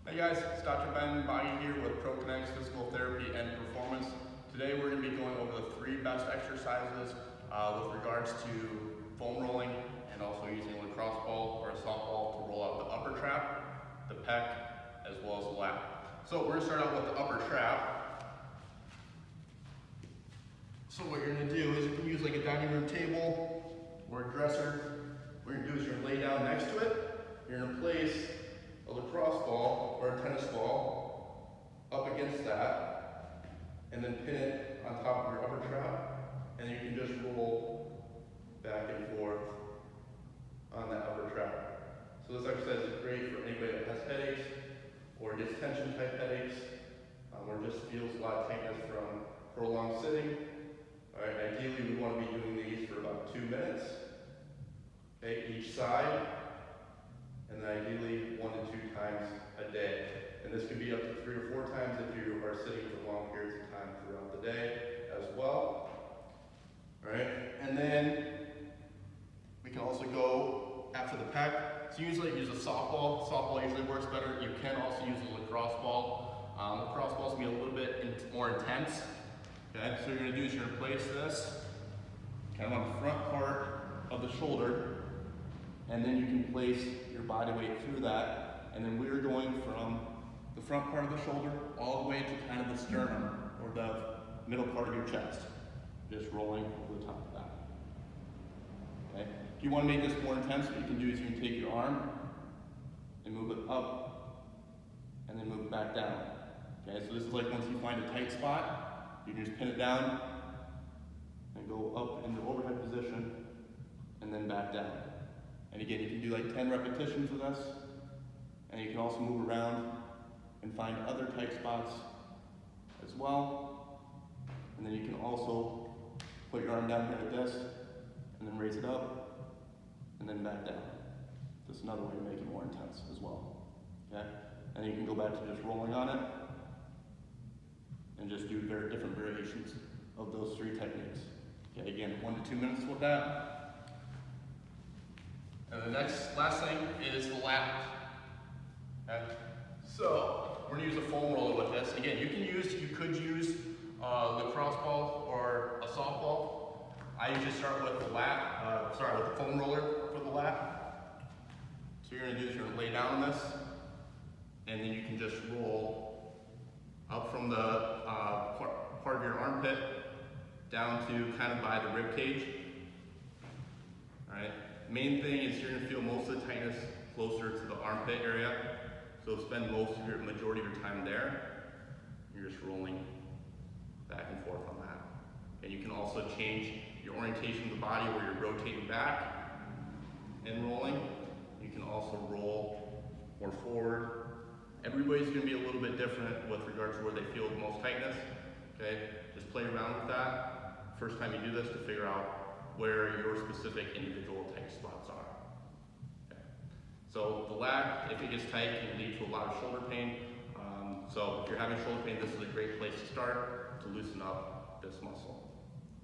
Hey guys, it's Dr. Ben Baggy here with Pro+Kinetix Physical Therapy and Performance. Today we're going to be going over the 3 best exercises with regards to foam rolling and also using a lacrosse ball or a softball to roll out the upper trap, the pec, as well as the lat. So we're going to start out with the upper trap. So what you're going to do is you can use like a dining room table or a dresser. What you're going to do is you're going to lay down next to it. You're going to place a lacrosse ball or a tennis ball up against that and then pin it on top of your upper trap, and you can just roll back and forth on that upper trap. So this exercise is great for anybody that has headaches or gets tension type headaches or just feels a lot of tightness from prolonged sitting. All right, ideally we want to be doing these for about 2 minutes, okay, each side. And then ideally 1 to 2 times a day. And this could be up to 3 or 4 times if you are sitting for long periods of time throughout the day as well. All right, and then we can also go after the pec. So usually use a softball. Softball usually works better. You can also use a lacrosse ball. Lacrosse balls can be a little bit more intense. Okay, so what you're going to do is you're going to place this kind of on the front part of the shoulder, and then you can place your body weight through that, and then we're going from the front part of the shoulder all the way to kind of the sternum or the middle part of your chest, just rolling over the top of that. Okay. If you want to make this more intense, what you can do is you can take your arm and move it up and then move it back down. Okay, so this is like once you find a tight spot, you can just pin it down and go up into overhead position and then back down. And again, you can do like 10 repetitions with this, and you can also move around and find other tight spots as well. And then you can also put your arm down here like this, and then raise it up, and then back down. That's another way to make it more intense as well. Okay? And you can go back to just rolling on it, and just do very different variations of those 3 techniques. Okay, again, 1 to 2 minutes with that. And the last thing is the lat. Okay? So we're gonna use a foam roller with this. Again, you could use a lacrosse ball or a softball. I usually start with the with the foam roller for the lat. So you're gonna do is you're gonna lay down on this, and then you can just roll up from the part of your armpit down to kind of by the rib cage. All right. Main thing is you're going to feel most of the tightness closer to the armpit area, so spend majority of your time there. You're just rolling back and forth on that. And you can also change your orientation of the body where you're rotating back and rolling. You can also roll more forward. Everybody's going to be a little bit different with regards to where they feel the most tightness. Okay, just play around with that first time you do this to figure out where your specific individual tight spots are. Okay. So the lat, if it gets tight, can lead to a lot of shoulder pain. So if you're having shoulder pain, this is a great place to start to loosen up this muscle.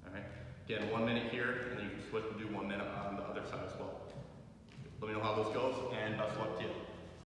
All right. Again, 1 minute here, and then you can switch and do 1 minute on the other side as well. Let me know how this goes, and best of luck to you.